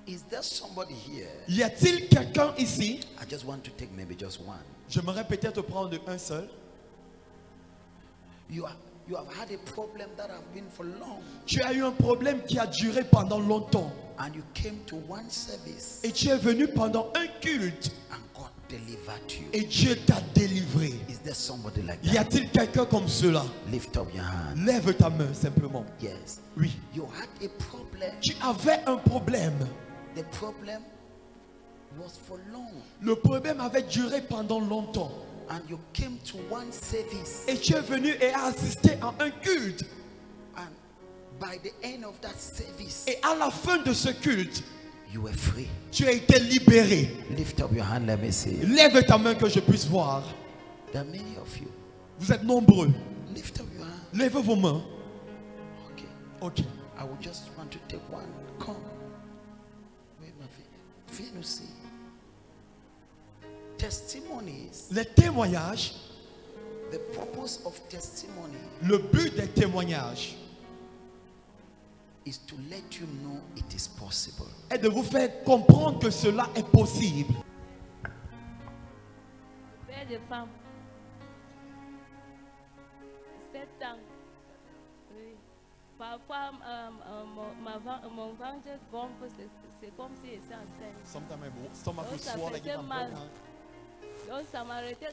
Is there somebody here? Y a-t-il quelqu'un ici? I just want to take maybe just one. J'aimerais peut-être prendre un seul. You have had a problem that have been for long. Tu as eu un problème qui a duré pendant longtemps. And you came to one service. Et tu es venu pendant un culte. And God delivered you. Et Dieu t'a délivré. Is there somebody like that? Y a-t-il quelqu'un comme cela? Lift up your hand. Lève ta main simplement. Yes. Oui. You had a problem. Tu avais un problème. The problem was for long. Le problème avait duré pendant longtemps. And you came to one service. Et tu es venu et as assisté à un culte. And by the end of that service, Et à la fin de ce culte, you were free. tu as été libéré. Lift up your hand, let me see. Lève ta main que je puisse voir. There are many of you. Vous êtes nombreux. Lift up your hand. Lève vos mains. Okay. Ok. I would just want to take one. Come. Wait, my feet. Viens aussi. Testimonies. Les témoignages, The purpose of testimony le but des témoignages is to let you know it is possible. est de vous faire comprendre que cela est possible. Père de femme. 7 ans. Oui. Parfois, mon ventre gonfle, c'est comme si j'étais enceinte. Sometimes my stomach will Ça swell like faisait I'm mal. pregnant. Donc ça m'arrêtait,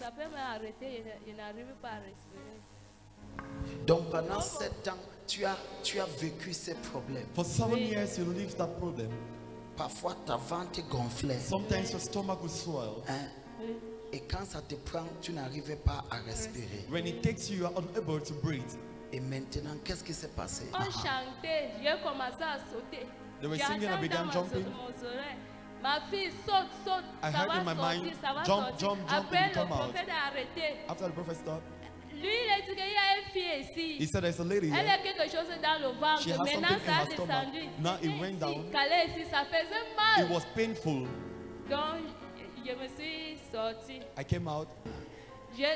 ça peut m'arrêter, je n'arrive pas à respirer. Donc pendant 7 ans, tu as vécu ces problèmes. For 7 years you lived that problem. Parfois ta ventre gonflait. Sometimes your stomach will swell. Hein? Oui. Et quand ça te prend, tu n'arrivais pas à respirer. When it takes you, you are unable to breathe. Et maintenant, qu'est-ce qui s'est passé? On chantait, j'ai commencé à sauter. They were J'ai singing, I entendu began dans jumping. mon oreille, ma fille saute, saute, I ça heard va in my sortir, mind, ça va jump, sortir. jump, jump, Après and le come out. prophète a arrêté. After the prophet stopped, Lui, il a dit qu'il y a une fille ici. he said there's a lady Elle here. a quelque chose dans le ventre. She has Maintenant, something ça a in her stomach. descendu. Now it went down. Calais ici, ça faisait It mal. was painful. Donc, je me suis sortie. I came out. J'ai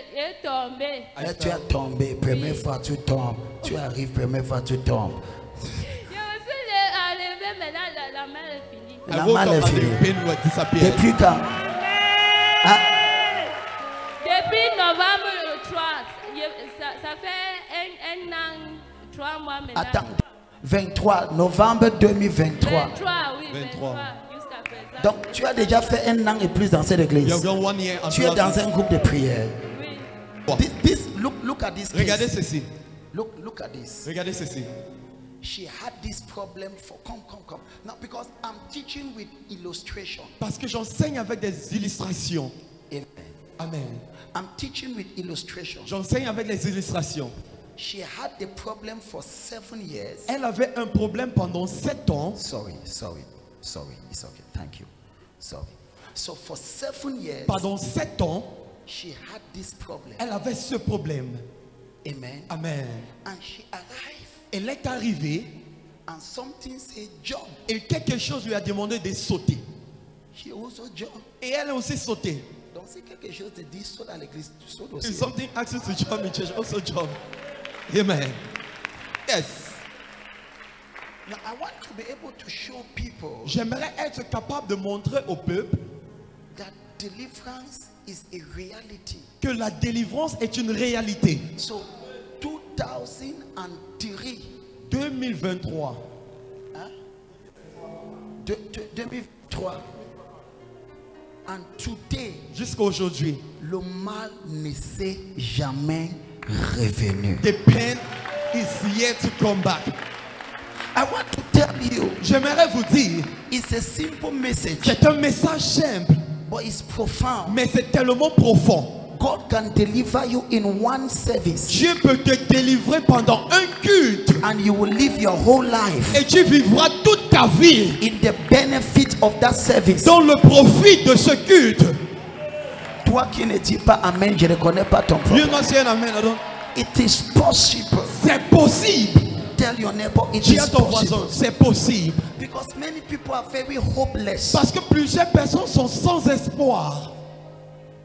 tombé. I Là, tu as fell. tombé. Première fois, tu tombes. Tu arrives, première fois, tu tombes. Je me suis enlevée, maintenant la main est finie. I La woke malle up est and the finie. pain was disappeared. Depuis quand? Hein? Depuis novembre 3, ça fait un an, 3 mois maintenant. Attends. 23 novembre 2023. 23, oui, 23. 23, jusqu'à présent. Donc, tu as déjà fait 1 an et plus dans cette You église. have done 1 year. Tu es dans un groupe de prière. Oui. Look at this Regardez case. ceci. Look at this. Regardez ceci. She had this problem for come. Now, because I'm teaching with illustration. Parce que j'enseigne avec des illustrations. Amen. Amen. I'm teaching with illustration. J'enseigne avec les illustrations. She had the problem for 7 years. Elle avait un problème pendant 7 ans. Sorry. It's okay. Thank you. Sorry. So for 7 years, Pendant 7 ans, she had this problem. elle avait ce problème. Amen. Amen. And she arrived, Elle est arrivée and something said jump. et quelque chose lui a demandé de sauter. She also jumped. Et elle a aussi sauté. Donc si quelque chose te dit saute à l'église, tu sautes If aussi. something asks you to jump in church, also jump. Amen. Yes. Now I want to be able to show people J'aimerais être capable de montrer au peuple that deliverance is a reality. que la délivrance est une réalité. So 2003, 2023, hein? 2003, and today, jusqu'à aujourd'hui, le mal ne s'est jamais revenu. the pain is yet to come back. I want to tell you, J'aimerais vous dire, it's a simple message, c'est un message simple, but it's profound. mais c'est tellement profond. God can deliver you in one service, Dieu peut te délivrer pendant un culte and you will live your whole life et tu vivras toute ta vie in the benefit of that service. dans le profit de ce culte. Toi qui ne dis pas amen, je ne connais pas ton You problème. must say amen. It is possible. C'est possible. Tell your neighbor it Dis is à ton voisin, possible. c'est possible. Because many people are very hopeless. Parce que plusieurs personnes sont sans espoir.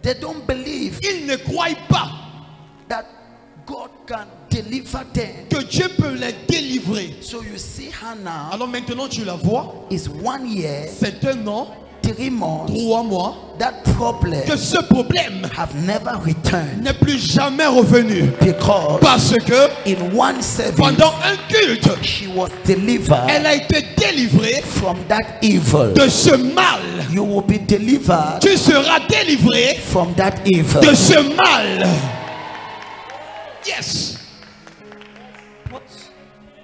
They don't believe Ils ne croient pas that God can deliver them. Que Dieu peut les délivrer. So you see her now. Alors maintenant tu la vois. Is 1 year, C'est un an, 3 months. 3 mois. That problem Que ce problème have never returned n'est plus jamais revenu. because Parce que in one service pendant un culte, she was delivered elle a été délivrée from that evil. de ce mal. You will be delivered Tu seras délivré from that evil. de ce mal. Yes.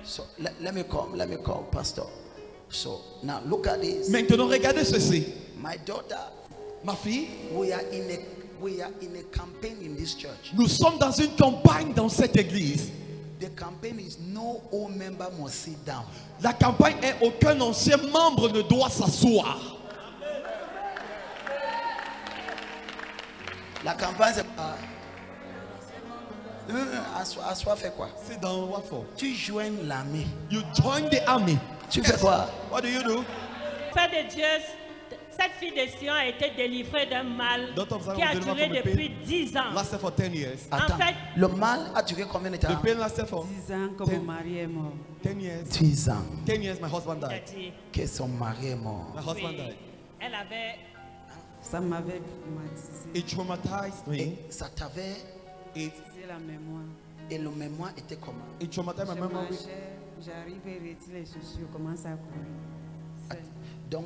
So let me come, Pastor. So now look at this. Maintenant regardez ceci. My daughter, Ma fille, we are in a campaign in this church. nous sommes dans une campagne dans cette église. The campaign is no old member must sit down. La campagne est aucun ancien membre ne doit s'asseoir. La campagne c'est assois fait quoi? C'est dans what for? Tu joins l'armée. You join the army. Tu fais quoi? What do you do? Fait de Dieu, cette fille de Sion a été délivrée d'un mal Daughter of Zion qui a was delivered duré from the depuis pain. 10 ans. Lasted for 10 years. Attends, fait- le mal a duré combien de The temps? pain lasted for 10 ans que mon mari est mort. 10 years. 10 ans 10 years, my husband Elle a died. dit, que son mari est mort. My husband oui, died. elle avait Ça m'avait traumatisé. It traumatized me. Et ça t'avait It, C'est la mémoire. et le mémoire était comment? it traumatized my Je memory. marchais, j'arrive et retire les chaussures, commence à courir. C'est- Donc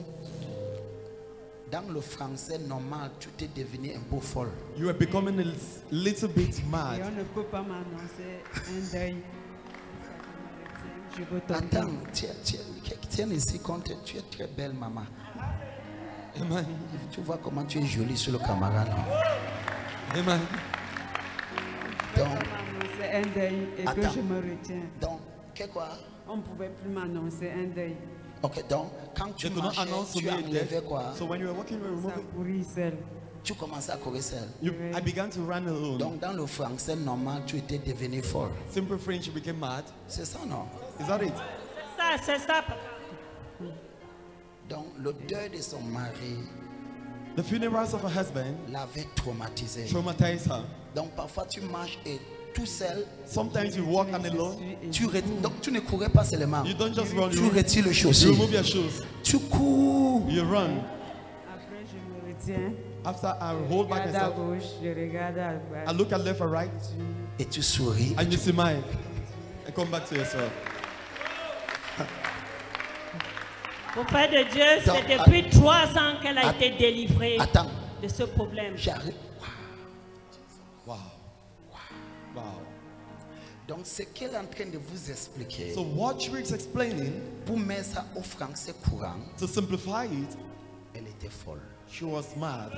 dans le français normal, tu t'es devenu un peu folle. You are becoming a little bit Et mad. on ne peut pas m'annoncer un deuil. Je veux tomber. Attends, tiens ici compte, tu es très belle maman. Amen. Tu vois comment tu es jolie sur le camarade. Amen. Donc, M'annoncer un deuil et Attends. que je me retiens. donc, que quoi? On ne pouvait plus m'annoncer un deuil. Ok, donc quand tu They could not marchais, announce to tu me a enlevais death. quoi? So when you were walking, you were Ça removing. courir seul. Tu commençais à courir seul. I began to run alone. Donc dans le français normal, tu étais devenu folle. Simple French, you became mad. C'est ça, non? Is that it? c'est ça. Donc le deuil de son mari The funerals of her husband l'avait traumatisé. traumatized her. Donc parfois tu marches et tout seul, Sometimes you walk on alone. donc tu ne courais pas seulement. You don't just run. Tu You retires le you chaussure. remove your shoes. Tu cours. You run. Après, je me retiens. After I hold Je back regarde à myself, gauche, je regarde à I droite. look at left or right, Et tu souris. and you smile. And come back to yourself. Auprès de Dieu, Donc, c'est depuis 3 ans qu'elle a att- été délivrée Attends, de ce problème. j'arrive. Wow. Wow. Donc ce qu'elle est en train de vous expliquer, So what Rick's explaining, pour mettre ça au français courant, to simplify it, elle était folle. she was mad.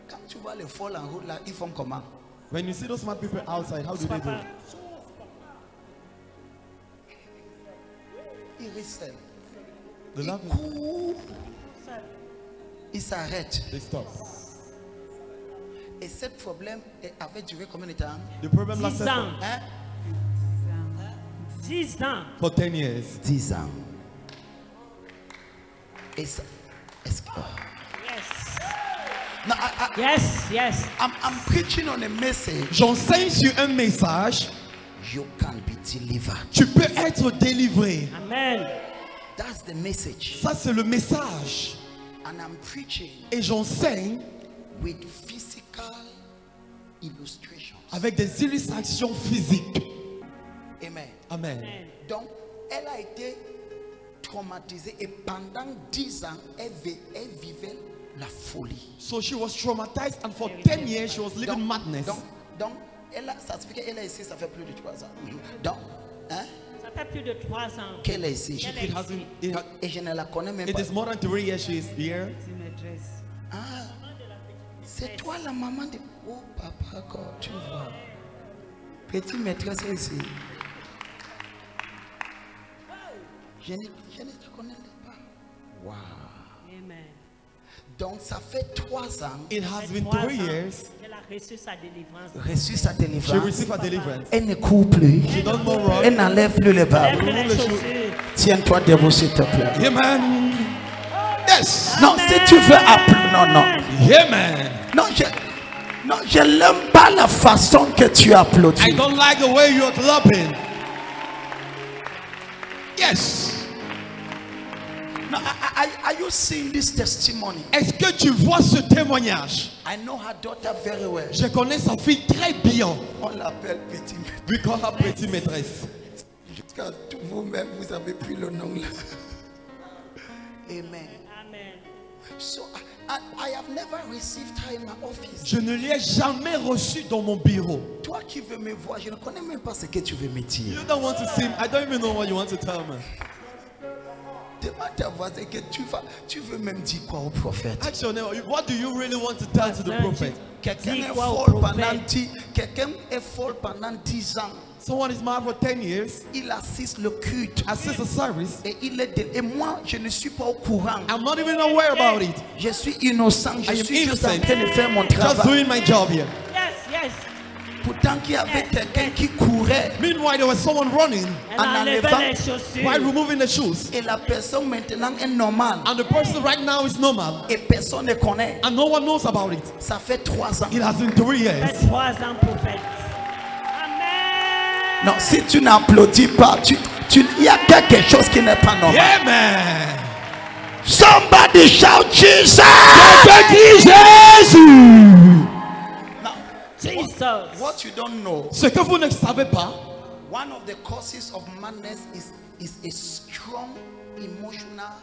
Quand tu vois les folles en route là, ils font comment? When you see those mad people outside, how do they do? Papa, Ils recèlent. They Ils love it. courent. Ils s'arrêtent. They stop. Et ce problème avait duré combien de temps? The problem 10 lasted ans. Hein? 10 ans. for 10 years. 10 ans. Et ça, est-ce que... Yes. No, Yes. I'm preaching on a message. J'enseigne sur un message. You can be delivered. Tu peux être délivré. Amen. That's the message. Ça, c'est le message. And I'm preaching Et j'enseigne with physical illustrations. avec des illustrations physiques. Amen. Amen. Donc, elle a été traumatisée et pendant 10 ans, elle vivait la folie. So she was traumatized, and for 10 years she was living madness. Donc, elle a, ça fait qu'elle est ici, ça fait plus de 3 ans. Donc, hein, Ça fait plus de 3 ans. qu'elle est ici. Elle est ici. Et je ne la connais même It pas. is more than 3 years she is here. Petite maîtresse. Ah, c'est toi la maman de... Oh, papa, quand tu vois. Petite maîtresse est ici. Je ne te connais pas. Wow. Amen. Donc, ça fait 3 ans It has Ça fait been 3 3 ans years. qu'elle a reçu sa délivrance. reçu sa She délivrance. received her deliverance. Elle ne court plus. She don't more run. Elle n'enlève plus les bas. Lève les chaussures. Tiens-toi debout, s'il te plaît. Amen. Yes. Non, si tu veux appeler. Non. Amen. Non, Non, je n'aime pas la façon que tu applaudis. I don't like the way you're clapping. Yes. No, are you seeing this testimony? Est-ce que tu vois ce témoignage? I know her daughter very well. Je connais sa fille très bien. On l'appelle Petit. We call her Petite Maîtresse. Jusqu'à vous-même, vous avez pris le nom là. Amen. Amen. So I have never received her in my office. Je ne l'ai jamais reçu dans mon bureau. Toi qui veux me voir, je ne connais même pas ce que tu veux me dire. You don't want to see me. I don't even know what you want to tell me. Demande ta voisine que tu veux même dire quoi au prophète. Ask your neighbor, what do you really want to tell to the prophet? Quelqu'un Dis est quoi au folle prophète? pendant 10 ans. Someone is married for 10 years, Il assiste le culte. assists a service. Et moi, je ne suis pas au courant. I'm not even aware about it. Je suis innocent. Je I am suis juste en innocent. train de faire mon Just travail. doing my job here. Yes, yes. Pourtant qu'il y avait quelqu'un qui courait. Meanwhile, there was someone running Elle En enlevait enlevant- les chaussures. while removing the shoes. Et la personne maintenant est normale. And the person right now is normal. Et personne ne connaît. And no one knows about it. Ça fait 3 ans. It has been 3 years. Fait 3 ans, prophète. Amen. Non, si tu n'applaudis pas, il y a quelque chose qui n'est pas normal. Amen. Somebody shout Jesus! Now, Jesus. what you don't know, Ce que vous ne savez pas, one of the causes of madness is a strong emotional,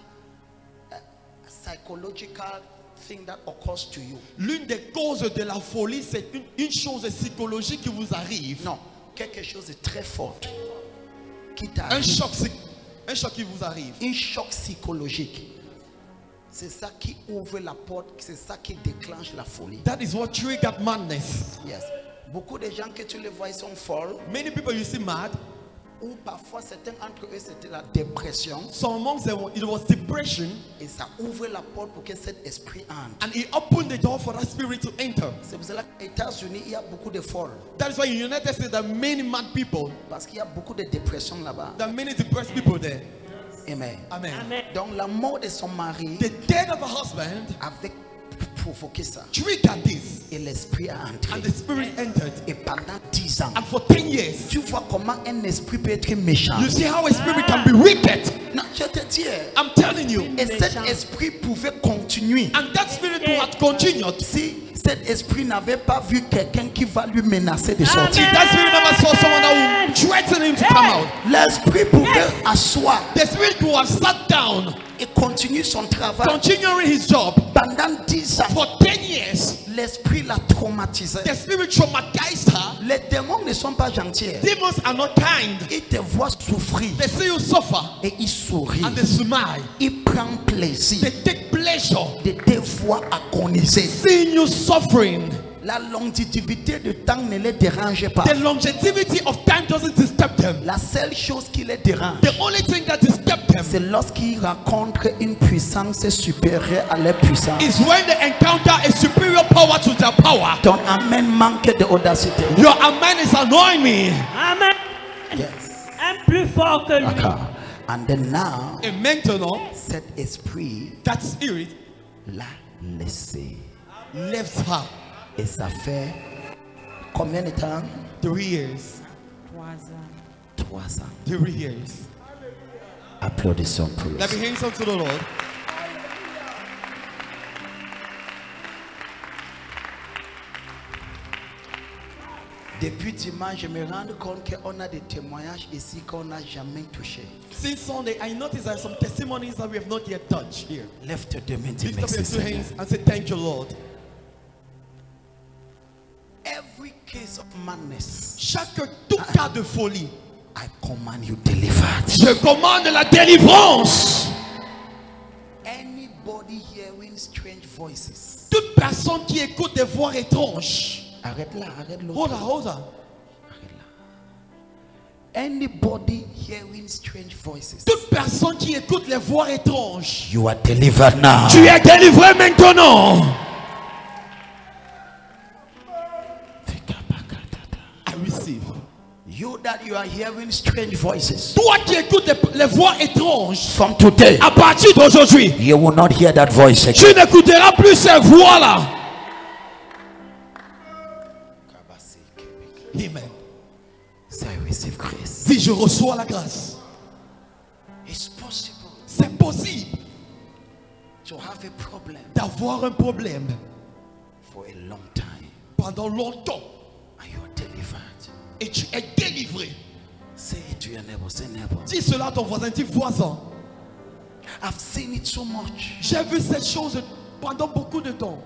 psychological thing that occurs to you. l'une des causes de la folie, c'est une chose psychologique qui vous arrive. Non, quelque chose de très fort qui Un t'arrive. choc qui vous arrive. Un choc psychologique. C'est ça qui ouvre la porte, c'est ça qui déclenche la folie. That is what triggered madness. Yes. Beaucoup de gens que tu les vois, ils sont folles. Many people you see mad. Ou parfois certains entre eux c'était la dépression. Some amongst them it was depression, Et ça ouvre la porte pour que cet esprit entre. and it opened the door for that spirit to enter. C'est pour cela qu'aux États-Unis il y a beaucoup de folles. That is why in the United States there are many mad people. Parce qu'il y a beaucoup de dépression là-bas. There are many depressed people there. Amen. Amen. Amen. Donc la mort de son mari The death of a husband avait provoqué ça. triggered this, Et l'esprit a entré. and the spirit entered. Et pendant 10 ans, And for 10 years, tu vois comment un esprit peut être méchant. you see how a spirit can be wicked. Non, je te dis. I'm telling you. Et cet esprit pouvait continuer. And that spirit had continued. Si cet esprit n'avait pas vu quelqu'un qui va lui menacer de sortir. See, that spirit never saw someone that would threaten him to come out. L'esprit pouvait asseoir The spirit could have sat down, et continuer son travail. continuing his job. Pendant 10 ans, For 10 years, l'esprit l'a traumatisé. the spirit traumatized her. Les démons ne sont pas gentils. Demons are not kind. Ils te voient souffrir They see you suffer et ils sourient. and they smile. Ils prennent plaisir They take pleasure de te voir agoniser. seeing you suffering. La longévité de temps ne les dérange pas. The longevity of time doesn't disturb them. La seule chose qui les dérange, The only thing that disturbs them c'est lorsqu'ils rencontrent une puissance supérieure à leur puissance. is when they encounter a superior power to their power. Ton amen manque d'audacité. Your amen is annoying me. Amen. Yes. Un plus fort que lui. D'accord. And then now, Et maintenant, cet esprit that spirit l'a laissé. left her. Et ça fait combien de temps? 3 years. 3 ans. 3 ans. 3 years. Applaudissons pour Let me hands up to the Lord. Depuis dimanche, je me rends compte qu'on a des témoignages ici qu'on n'a jamais touchés. Since Sunday, I noticed there are some testimonies that we have not yet touched here. Lève tes deux mains, dis Lift up your merci two Seigneur. hands and say, thank you, Lord. Every case of madness, Tout cas de folie, I command you delivered. je commande la délivrance. Anybody hearing strange voices, Toute personne qui écoute des voix étranges. arrête là, arrête l'autre. Hold on, hold on. Anybody hearing strange voices, Toute personne qui écoute les voix étranges. you are delivered now. Tu es délivré maintenant. I receive. You that you are hearing strange voices, Toi qui écoutes les voix étranges, from today, à partir d'aujourd'hui, you will not hear that voice tu again. n'écouteras plus ces voix-là. Amen. Say, I receive grace. Si je reçois la grâce, It's possible c'est possible to have a problem d'avoir un problème for a long time pendant longtemps and you're delivered. et tu es délivré. Say it to your neighbor. Say, neighbor, Dis cela à ton voisin, dis voisin. I've seen it so much. J'ai vu cette chose pendant beaucoup de temps.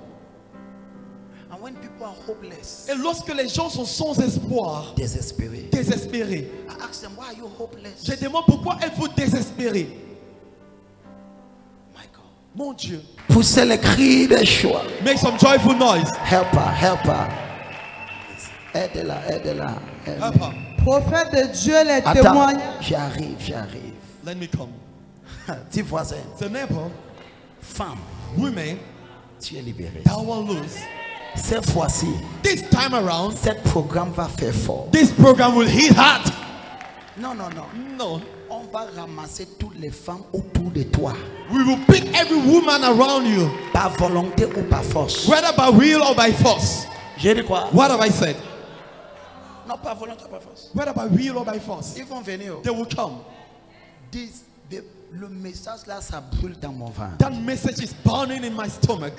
And when people are hopeless, Et lorsque les gens sont sans espoir, desperate, désespérés, I ask them, why are you hopeless? je demande pourquoi êtes-vous désespérés? My God. Mon Dieu, Poussez les cris de joie. make some joyful noise. Help her, help her. Aide-la, aide-la. aide-la. Help her. Prophète de Dieu, les Attends, témoignages. j'arrive. Let me come. Dis voisin, The neighbor, femme, women, tu es libérée. thou will lose. Cette fois-ci, This time around, cet programme va faire fort. this program will hit hard. Non. No, On va ramasser toutes les femmes autour de toi. we will pick every woman around you, Par volonté ou par force. whether by will or by force. J'ai dit quoi? What have I said? Non, par volonté ou par force. Whether by will or by force, Ils vont venir. they will come. Le message là, ça brûle dans mon ventre. That message is burning in my stomach.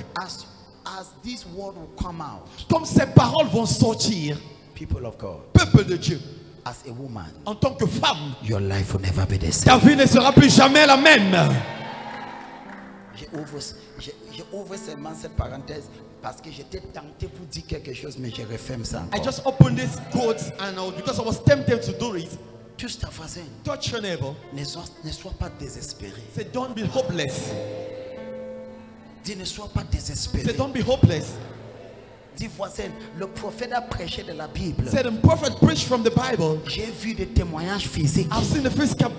As this word will come out, Comme ces paroles vont sortir, people of God, peuple de Dieu, as a woman, en tant que femme, your life will never be the ta same. vie ne sera plus jamais la même. J'ai ouvert seulement cette parenthèse parce que j'étais tenté pour dire quelque chose, mais je referme ça I encore. just opened this quote and because I was tempted to do it. Touche ta voisine. Touch your neighbor. Ne sois pas désespéré. Say, don't be hopeless. Dis, ne sois pas Say, désespéré. don't be hopeless. Dis, voisin, le prophète a prêché de la Bible. Say, the prophet preached from the Bible. J'ai vu des témoignages physiques. I've seen the physical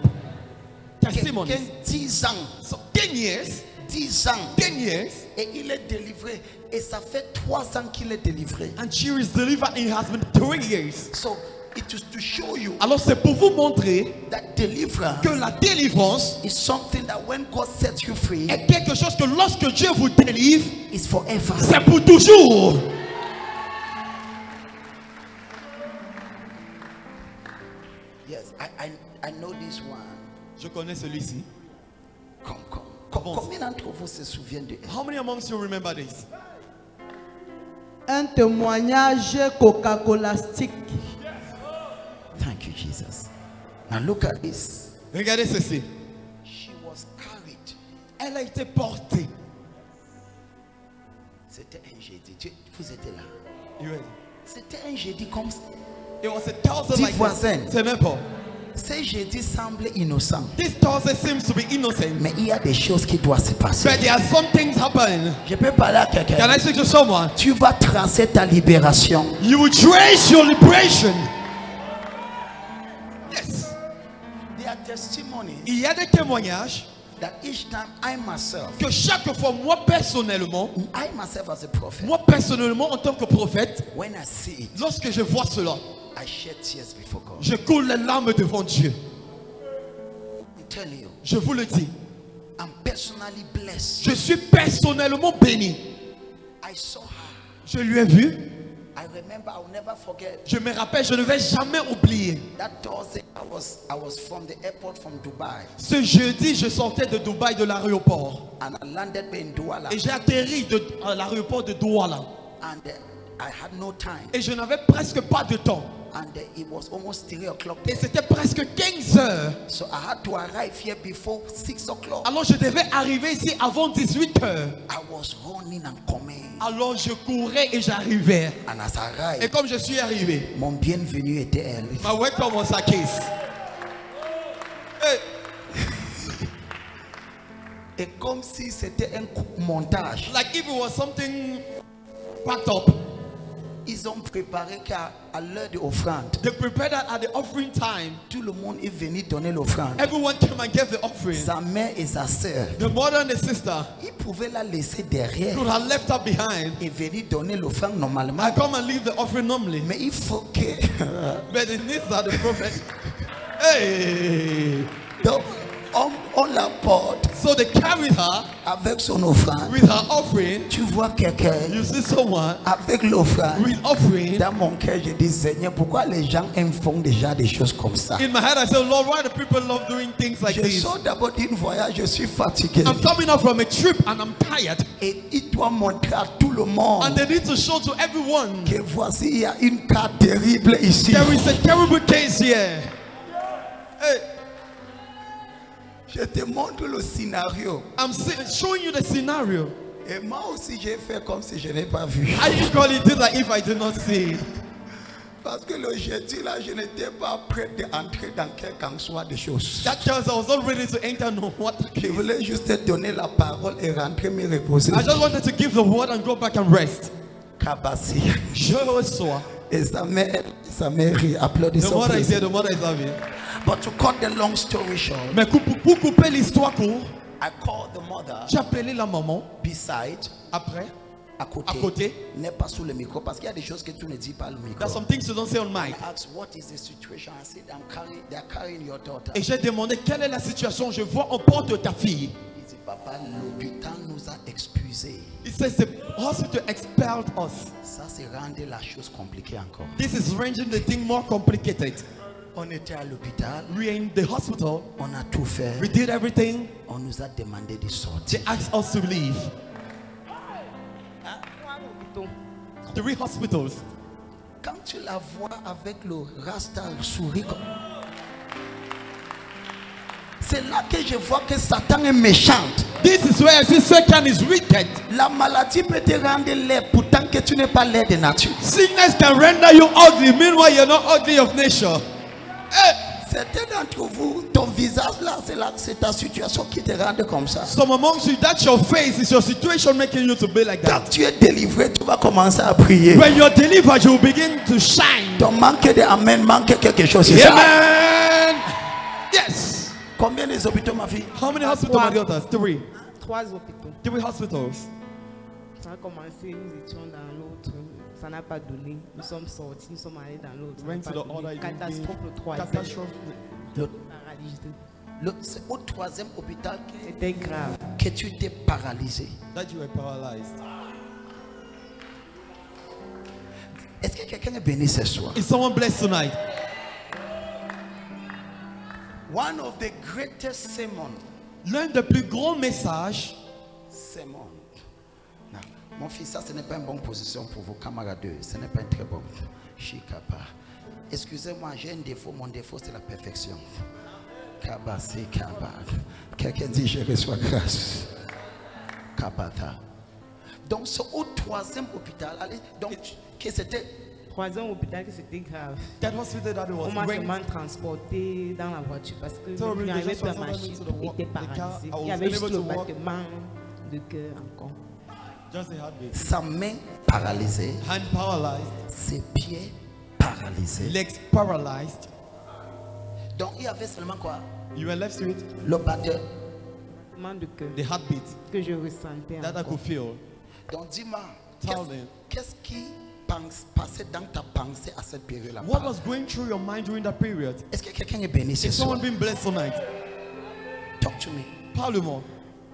testimonies. Quelqu'un 10 ans, So 10 years, 10 ans, 10 years, et il est délivré. Et ça fait 3 ans qu'il est délivré. and she is delivered in her husband 3 years. So it is to show you Alors c'est pour vous montrer that deliverance que la délivrance is something that when God sets you free, est quelque chose que lorsque Dieu vous délivre, is forever. c'est pour toujours. Yes, I know this one. Je connais celui-ci. Combien d'entre vous se souviennent de elle? How many amongst you remember this? Un témoignage Coca-Colastique. Thank you, Jesus. Now look at this. Regardez ceci. She was carried. Elle a été portée. C'était un jeudi. Vous étiez là. You ready? C'était un jeudi comme ça. It was a Thursday Dis like voisin. this. C'est même pas. Ce jeudi semble innocent. This Thursday seems to be innocent. Mais il y a des choses qui doivent se passer. But there are some things happening. Je peux parler à quelqu'un. Can I speak to someone? Tu vas tracer ta libération. You will trace your liberation. Yes. There are testimonies Il y a des témoignages that each time I myself moi personnellement as a prophet, en tant que prophète, when I see it, lorsque je vois cela, I shed tears before God. je coule les larmes devant Dieu. I'm telling you, Je vous le dis. I'm personally blessed. Je suis personnellement béni. I saw her. Je lui ai vu. I remember, I'll never forget. Je me rappelle, je ne vais jamais oublier. That Thursday, I was from the airport from Dubai, Ce jeudi, je sortais de Dubaï de l'aéroport. and I landed in Douala, Et j'ai atterri à l'aéroport de Douala. and I had no time, Et je n'avais presque pas de temps. and it was almost 3 o'clock. Et c'était presque 15 heures. So I had to arrive here before 6 o'clock. Alors je devais arriver ici avant 18 heures. I was running and coming, Alors je courais et j'arrivais. and as I Et arrived, comme je suis arrivé, mon bienvenu était elle. my welcome was a kiss. Hey, Et comme si c'était un montage, like if it was something packed up. ils ont préparé qu'à l'heure de l'offrande, They prepared that at the offering time. tout le monde est venu donner l'offrande. Everyone came and gave the offering. Sa mère et sa sœur, The mother and the sister ils pouvaient la laisser derrière could have left her behind et venir donner l'offrande normalement. and come and leave the offering normally. Mais il faut que But the needs are the prophet. Hey, donc on la porte. So they carried her avec son offrande. with her offering. Tu vois quelqu'un You see someone avec l'offrande. with offering. Dans mon cœur, je dis, Seigneur, pourquoi les gens font déjà des choses comme ça? In my head, I said, Lord, why do people love doing things like Je this? sors d'abord d'un voyage, je suis fatigué. I'm coming out from a trip and I'm tired. Et il doit montrer à tout le monde And they need to show to everyone que voici, il y a une carte terrible ici. there is a terrible case here. Hey, Je te montre le scénario. I'm showing you the scenario. Et moi aussi, j'ai fait comme si je n'ai pas vu. I usually do like if I did not see it. Parce que le jeudi là, je n'étais pas prêt d'entrer dans quelque soit de choses. That chance I was not ready to enter no what. Je voulais juste te donner la parole et rentrer me reposer. I just wanted to give the word and go back and rest. Kabasi. Je reçois. Et sa mère rit. The Applaudissons. mother is pour here, the mother is having. But to cut the long story short, Mais pour couper l'histoire court, I called the mother j'ai appelé la maman beside, après. à côté. À côté. N'est pas sous le micro parce qu'il y a des choses que tu ne dis pas au micro. There's some things you don't say on mic. I asked, what is the situation? I said, they are carrying your daughter. Et j'ai demandé quelle est la situation. Je vois on porte ta fille. Il dit, papa, l'hôpital nous a expulsés. He says the hospital expelled us. Ça, c'est rendre la chose compliquée encore. This is rendering the thing more complicated. On était à l'hôpital, We're in the hospital. on a tout fait. We did everything. On nous a demandé de sortir. They asked us to leave. 3 hospitals. Quand tu la vois avec le rasta souris comme... C'est là que je vois que Satan est méchant. This is where I see Satan is wicked. La maladie peut te rendre laid pourtant que tu n'es pas laid de nature. Sickness can render you ugly. Meanwhile, you're not ugly of nature. Hey, Certains d'entre vous, ton visage là, c'est ta situation qui te rend comme ça. some amongst you, that's your face. It's your situation making you to be like Quand that. tu es délivré, tu vas commencer à prier. When you're delivered, you will begin to shine. Ton manque de amen, manque quelque chose. C'est ça. Amen. Yes. Combien des hôpitaux, ma fille? How many hospitals, my daughters? 3. 3 hôpitaux. 3 hospitals. Ça a commencé, nous étions dans l'autre. Ça n'a pas donné. Nous sommes sortis, nous sommes allés dans l'autre. ça n'a Went to pas the donné. other. Catastrophe le 3e. Catastrophe. Paralysé. C'est au 3e hôpital C'était grave. que tu t'es paralysé. That you were paralyzed. Est-ce que quelqu'un est béni ce soir? Is someone blessed tonight? One of the greatest sermons. L'un des plus grands messages. Sermon. Non. Mon fils, ça ce n'est pas une bonne position pour vos camarades. Ce n'est pas une très bonne. Shikapa. Excusez-moi, j'ai un défaut. Mon défaut, c'est la perfection. Kaba, c'est Kaba. Quelqu'un dit, je reçois grâce. Kabata. Donc, c'est au 3e hôpital. Allez, donc, que c'était 3e hôpital que c'était grave. That hospital that it was On m'a went- seulement transporté dans la voiture parce que So we j'arrivais just plus à transferred marcher, me to the tout walk- était the car. paralysé. I was Il y avait juste unable le to walk. battement de cœur encore. Just a heartbeat. sa main paralysée, Hand paralyzed. ses pieds paralysés. Legs paralyzed. Donc, il y avait seulement quoi? You were left with Le batteur. Battement de cœur the heartbeat que je ressentais that I encore. could feel. Donc, dis-moi, Tell qu'est-ce me. qu'est-ce qui passait dans ta pensée à cette période-là? What was going through your mind during that period? Est-ce que quelqu'un est béni ce Is soir? someone being blessed tonight? Talk to me. Parle-moi.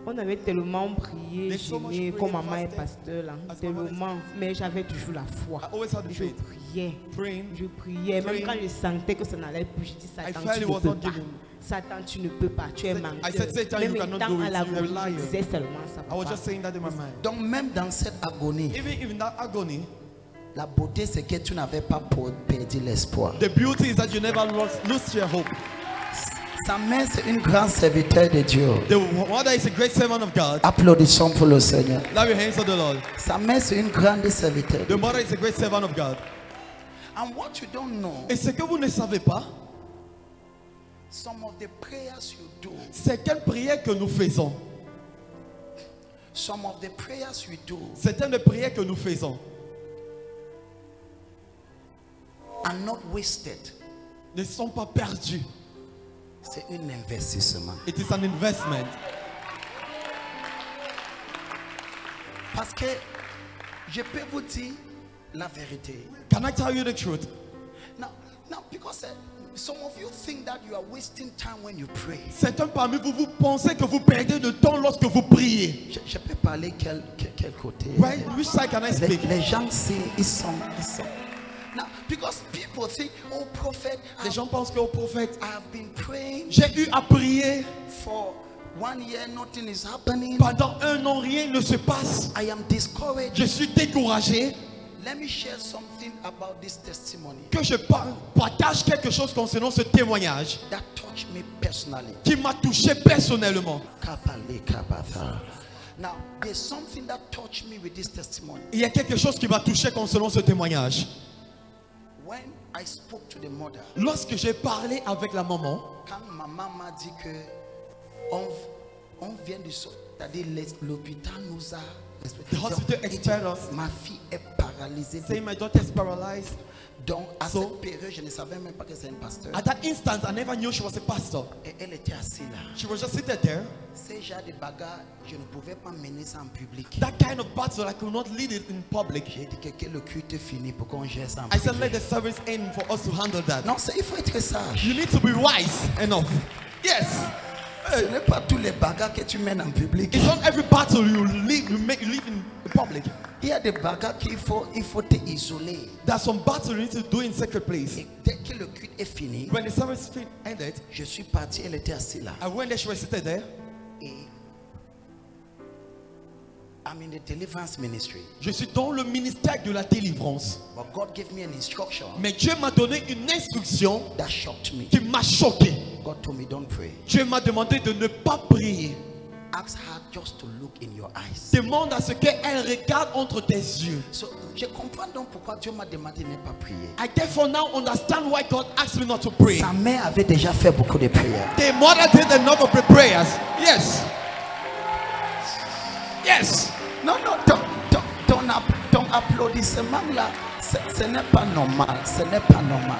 On avait tellement prié, There's so much jeûné, praying comme maman est and pasteur là, As my mother tellement, mais j'avais toujours la foi. I always had the Je faith. priais, Praying. je priais, même Praying. quand je sentais que ça n'allait plus, je dis Satan, felt tu it ne was peux not pas. giving. Satan, tu ne peux pas, tu es I menteur. said, Satan, you Même cannot étant do à it. l'agonie, You're a je liar. disais seulement ça. I was papa. just saying that in my mind. Donc, même dans cette agonie, Even in that agony, la beauté, c'est que tu n'avais pas perdu l'espoir. the beauty is that you never lose your hope. Sa mère, c'est une grande serviteur de Dieu. The mother is a great servant of God. Applaudissons pour le Seigneur. Clap your hands for the Lord. Sa mère, c'est une grande serviteur. The mother is a great servant of God. And what you don't know, Et ce que vous ne savez pas, some of the prayers you do, certaines prières que nous faisons, some of the prayers you do certaines des prières que nous faisons are not wasted. ne sont pas perdues. C'est un investissement. It is an investment. Parce que je peux vous dire la vérité. Can I tell you the truth? Now, because Some of you think that you are wasting time when you pray. Certains parmi vous, vous pensez que vous perdez de temps lorsque vous priez. Je peux parler quel côté? Right? Which side can I speak? Les gens, ils sont. Now, because people think, oh prophet, Les gens pensent que au prophète, I have been praying j'ai eu à prier. for 1 year, nothing is happening. Pendant 1 an, rien ne se passe. I am discouraged. Je suis découragé. Let me share something about this testimony Que je partage quelque chose concernant ce témoignage that touched me personally. qui m'a touché personnellement. Now, there's something that touched me with this testimony. Il y a quelque chose qui m'a touché concernant ce témoignage. When I spoke to the mother, Lorsque j'ai parlé avec la maman, quand ma maman m'a dit que on vient de sortir, c'est-à-dire l'hôpital nous a the hospital expelled us, ma fille est paralysée. saying my daughter is paralyzed. Donc à So, cette période, je ne savais même pas que c'est une pasteur. At that instant, I never knew she was a pastor. Et elle était assise là. She was just seated there. Ces genres de bagarres, je ne pouvais pas mener ça en public. That kind of battle, I could not lead it in public. J'ai dit que le culte est fini pour qu'on gère ça en I said, public. let the service end for us to handle that. Non, il faut être sage. You need to be wise enough. Yes. Ce n'est pas tous les bagarres que tu mènes en public. It's not every battle you live in the public. Il y a des bagarres qu'il faut te isoler. There's some battle you need to do in secret place. Et dès que le culte est fini, When the service ended, je suis parti, elle était assise là. I went there, she was seated there. Et I'm in the deliverance ministry. Je suis dans le ministère de la délivrance. But God gave me an instruction Mais Dieu m'a donné une instruction that shocked me. qui m'a choqué. God told me, don't pray. Dieu m'a demandé de ne pas prier. Ask her just to look in your eyes. Demande à ce qu'elle regarde entre tes yeux. So, je comprends donc pourquoi Dieu m'a demandé de ne pas prier. I therefore now understand why God asked me not to pray. Sa mère avait déjà fait beaucoup de prières. The mother did a number of prayers. Yes. Yes. Non, ton applaudissement là, ce n'est pas normal. Ce n'est pas normal.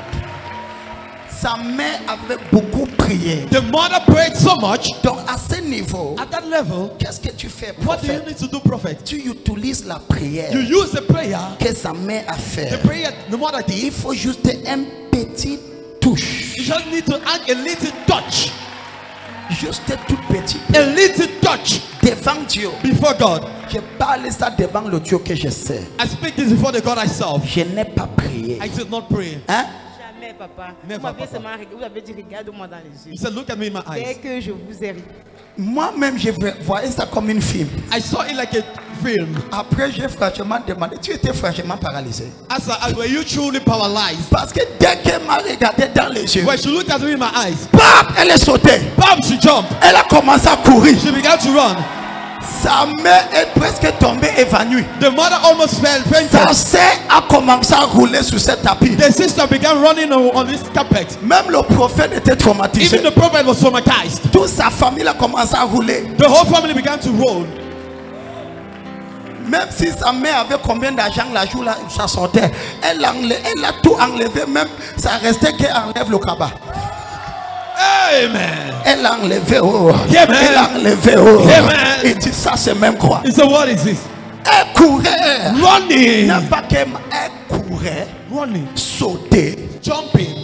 Sa mère avait beaucoup prié. The mother prayed so much. Donc à ce niveau, At that level, qu'est-ce que tu fais, what do you prophète? need to do, prophet? Tu utilises la prière You use the prayer, que sa mère a fait. the prayer the mother Il did. faut juste un petit touche. You just need to add a little touch. Juste tout petit A little touch devant Dieu. before God. Je parle ça devant le Dieu que je sais. I speak this before the God I serve. Je n'ai pas prié. I did not pray. Hein? Jamais, papa. Never, Vous m'avez papa. seulement regardé, vous avez dit regarde-moi dans les You yeux. said, look at me in my Dès eyes. que je vous ai regardé, Moi-même, je voyais ça comme une film. I saw it like a film. Après, j'ai franchement demandé, tu étais franchement paralysé. Were you truly paralyzed? Parce que dès qu'elle m'a regardé dans les yeux, When she looked at me in my eyes, bam, elle est sautée. bam, she jumped. Elle a commencé à courir. She began to run. Sa mère est presque tombée évanouie. The mother almost fell, Sa fainted. sœur a commencé à rouler sur ce tapis. The sister began running on this carpet. Même le prophète était traumatisé. Even the prophet was traumatized. Toute sa famille a commencé à rouler. The whole family began to roll. Même si sa mère avait combien d'argent la jour là, ça sortait. Elle a tout enlevé, même ça restait qu'elle enlève le cabas. Amen. Elle a enlevé oh. Yeah, man. Elle a enlevé oh. Yeah, man. Et dit ça c'est même quoi. He said, what is this? Elle courait. Running. N'a pas qu'elle courait, Running. sauter. Jumping.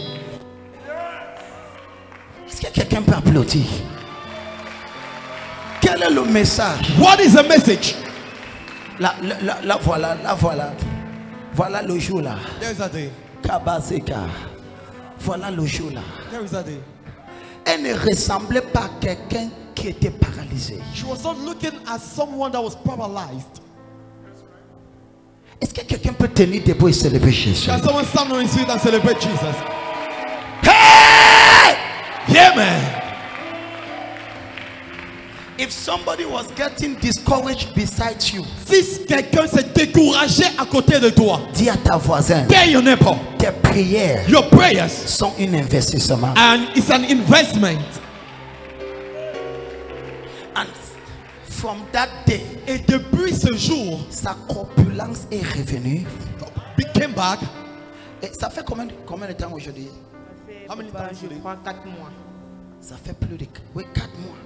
Est-ce que quelqu'un peut applaudir? Quel est le message? What is the message? Là voilà, là voilà. Voilà le jour là. There is a day. Kabaseka. Voilà le jour là. There is a day. Elle ne ressemblait pas à quelqu'un qui était paralysé. She was not looking at someone that was paralyzed. Est-ce que quelqu'un peut tenir debout et célébrer Jésus? Can someone stand on his feet and celebrate Jesus? Hey! Yeah, man. If somebody was getting discouraged beside you, Si quelqu'un s'est découragé à côté de toi, dis à ta voisine, tell your neighbor, tes prières your prayers sont un investissement. and it's an investment. And from that day, Et depuis ce jour, sa corpulence est revenue. we came back. Et ça fait combien de temps aujourd'hui? ça fait, How many papa, times je today? crois 4 mois. Ça fait plus de 4 mois.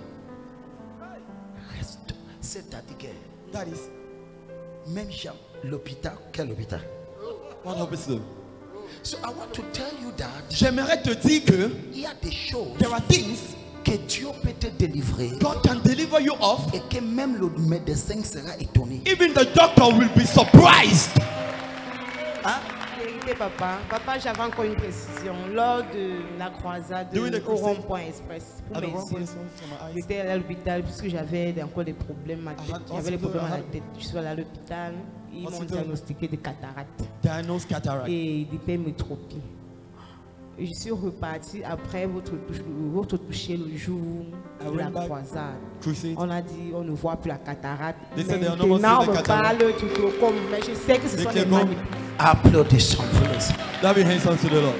Reste, c'est-à-dire que That is même l'hôpital, quel hôpital? what hospital? So I want to tell you that J'aimerais te dire que il y a des choses there are things que Dieu peut te délivrer God can deliver you of. et que même le médecin sera étonné. Even the doctor will be surprised. Hein? Vérité, papa. Papa, j'avais encore une précision. Lors de la croisade Doing the au crusade. rond-point express, pour At the mes wrong yeux, place, on my eyes. j'étais allé à l'hôpital puisque j'avais encore des problèmes à la tête. had J'avais des also- problèmes à la I had- tête. Je suis allé à l'hôpital. Ils m'ont Hospital. diagnostiqué des cataractes Diagnosed cataract. et d'hypermétropie. Je suis reparti après votre toucher le jour I de la went back. croisade. Crusade. On a dit on ne voit plus la cataracte. They said they are no more Maintenant, seeing on the me cataract. parle du glaucome, mais je sais que ce They sont des glaucome. manipulations. Applaudissons, please. David hands unto the Lord.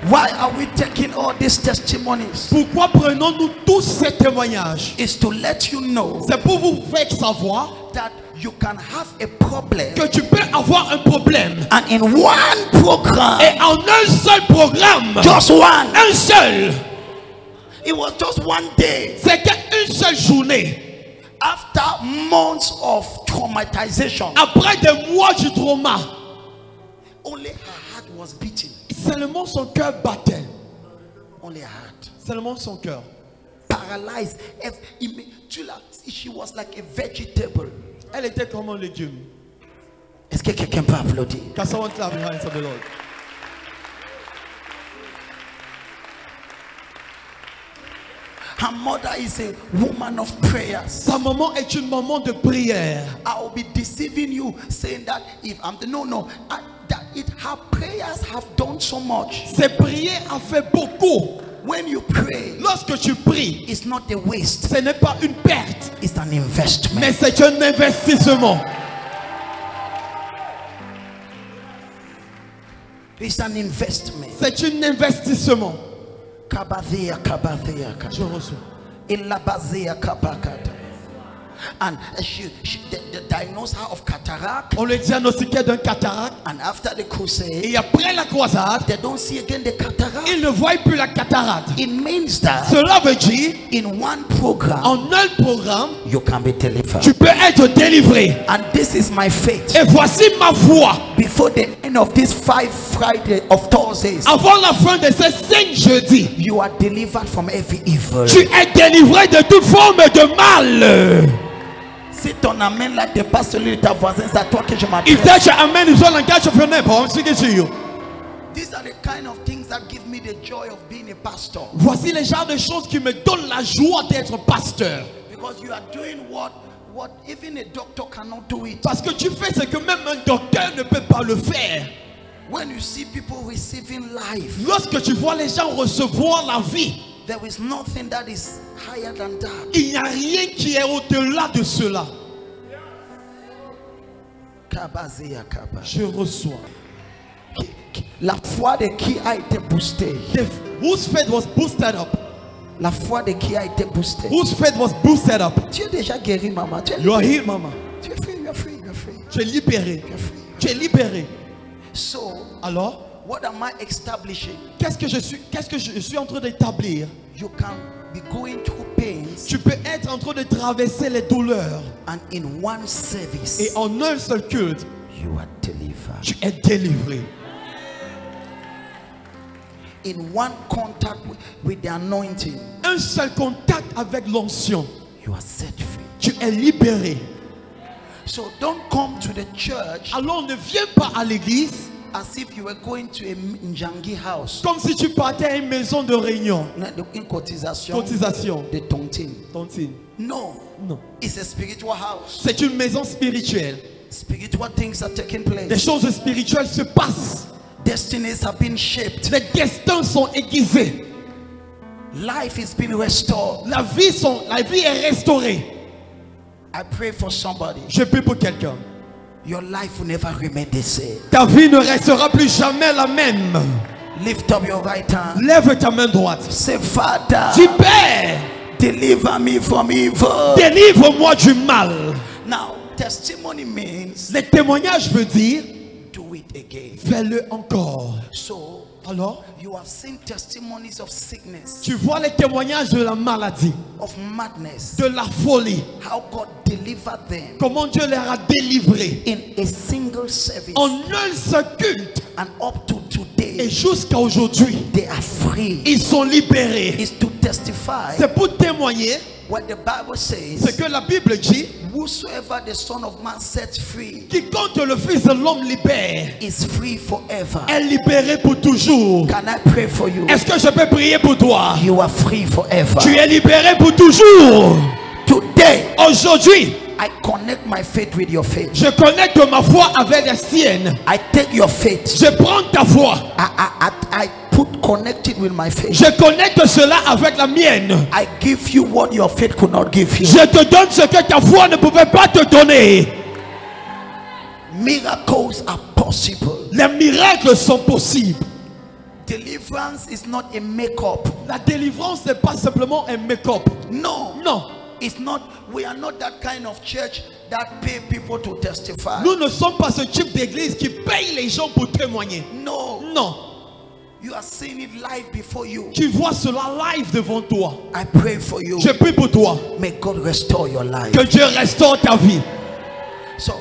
Why are we taking all these testimonies? Pourquoi prenons-nous tous ces témoignages? Is to let you know C'est pour vous faire savoir that you can have a problem que tu peux avoir un problème. and in one program, Et en un seul programme, just one, un seul, it was just one day c'est qu'une seule journée, after months of traumatization, après des mois du trauma, only her heart was beating. seulement son cœur battait. Only her heart. Seulement son cœur. Paralyzed. She was like a vegetable. Elle était comme un légume. Est-ce que quelqu'un peut applaudir? Can someone clap in the hands of the Lord? Her mother is a woman of prayers. Sa maman est une maman de prière. I will be deceiving you saying that if I'm her prayers have done so much. Ses prières ont fait beaucoup. When you pray, Lorsque tu pries, it's not a waste, ce n'est pas une perte, it's an investment. mais c'est un investissement. It's an investment. C'est un investissement. Kabazia, kabazia, Je reçois. Ilabazia, kabakata. And they diagnosed her of cataract. On lui diagnostiquait d'un cataracte. And after the crusade, Et après la croisade, they don't see again the cataract. il ne voit plus la cataracte. It means that Cela veut dire, in one program, en un programme, you can be delivered. tu peux être délivré. And this is my faith. Et voici ma foi. Before the end of these 5 Friday of Thursdays, Avant la fin de ces 5 jeudis, you are delivered from every evil. tu es délivré de toute forme de mal. Si ton amen là dépasse celui de ta voisine, c'est à toi que je If m'adresse. that's your amen, is all engage of your neighbor. I'm speaking to you. These are the kind of things that give me the joy of being a pastor. Voici les genres de choses qui me donnent la joie d'être pasteur. Because you are doing what even a doctor cannot do it. Parce que tu fais ce que même un docteur ne peut pas le faire. When you see people receiving life, Lorsque tu vois les gens recevoir la vie, there is nothing that is higher than that. il n'y a rien qui est au-delà de cela. Kabazia, kaba. Je reçois. La foi de qui a été boostée? Whose faith was boosted up? La foi de qui a été boostée? Whose faith was boosted up? Tu es déjà guéri, maman. Tu es You are healed, mama. Tu es free, you are free, you are free. Tu es libéré. You are free. Tu es libéré. So, Alors, what am I establishing? qu'est-ce que je suis en train d'établir? You can be going through pains, Tu peux être en train de traverser les douleurs and in one service, et en un seul culte, you are delivered. tu es délivré. In one contact with the anointing, Un seul contact avec l'onction, you are set free. tu es libéré. So don't come to the church Alors ne viens pas à l'église as if you were going to a Njangi house. comme si tu partais à une maison de réunion. Une cotisation Cotisation. de tontine. Tontine. No, Non. it's a spiritual house. C'est une maison spirituelle. Spiritual things are taking Des place. choses spirituelles se passent. Destinies have been shaped. Les destins sont aiguisés. Life is being restored. La vie est restaurée. I pray for somebody. Je prie pour quelqu'un. Your life will never remain the same. Ta vie ne restera plus jamais la même. Lift up your right hand. Lève ta main droite. Say, Father, Dis, Père, deliver me from evil. délivre-moi du mal. Now, testimony means Le témoignage veut dire, do it again. fais-le encore. So, Alors, you have seen testimonies of sickness. tu vois les témoignages de la maladie. of madness, de la folie. how God delivered them Comment Dieu les a délivrés in a single service, en un seul culte. and up to Et today jusqu'à aujourd'hui, they are free. ils sont libérés. Is to testify C'est pour témoigner what the Bible ce says, que la Bible dit. whosoever the Son of Man sets free Quiconque le Fils de l'homme libère is free forever. est libéré pour toujours. Can I pray for you? Est-ce que je peux prier pour toi? You are free forever. Tu es libéré pour toujours. Today, Aujourd'hui, I connect my faith with your faith. je connecte ma foi avec la sienne. I take your faith. Je prends ta foi. I put connected with my faith. Je connecte cela avec la mienne. I give you what your faith could not give you. Je te donne ce que ta foi ne pouvait pas te donner. Miracles are possible. Les miracles sont possibles. Deliverance is not a makeup. La délivrance n'est pas simplement un make-up. No. Non. It's not. We are not that kind of church that pay people to testify. Nous ne sommes pas ce type d'église qui paye les gens pour témoigner. No. Non. You are seeing it live before you. Tu vois cela live devant toi. I pray for you. Je prie pour toi. May God restore your life. Que Dieu restaure ta vie. So,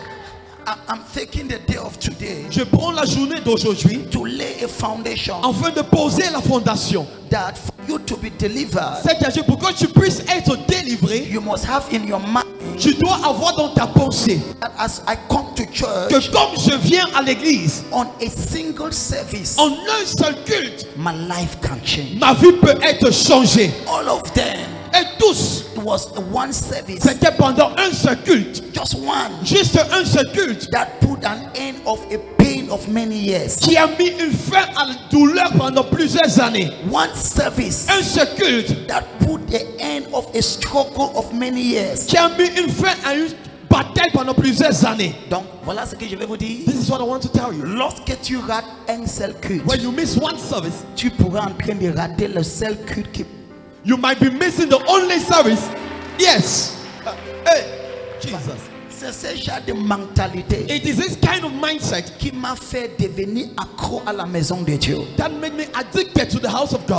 I'm taking the day of today Je prends la journée d'aujourd'hui to lay a foundation afin de poser la fondation. that for you to be delivered, C'est-à-dire pour que tu puisses être délivré, you must have in your mind tu dois avoir dans ta pensée that as I come to que church comme je viens à l'église, on a single service, en un seul culte, my life can change. ma vie peut être changée. All of them, Et tous, it was one service, c'était pendant un seul culte. just one, Juste un seul culte that put an end of a pain of many years. qui a mis une fin à la douleur pendant plusieurs années. One service Un seul culte that put the end of a struggle of many years. qui a mis une fin à une bataille pendant plusieurs années. Donc voilà ce que je vais vous dire. This is what I want to tell you. Lorsque tu rates un seul culte, When you miss one service, tu pourras en train de rater le seul culte qui. you might be missing the only service. Yes. Hey, Jesus. C'est ce genre de mentalité It is this kind of mindset qui m'a fait devenir accro à la maison de Dieu. that made me addicted to the house of God.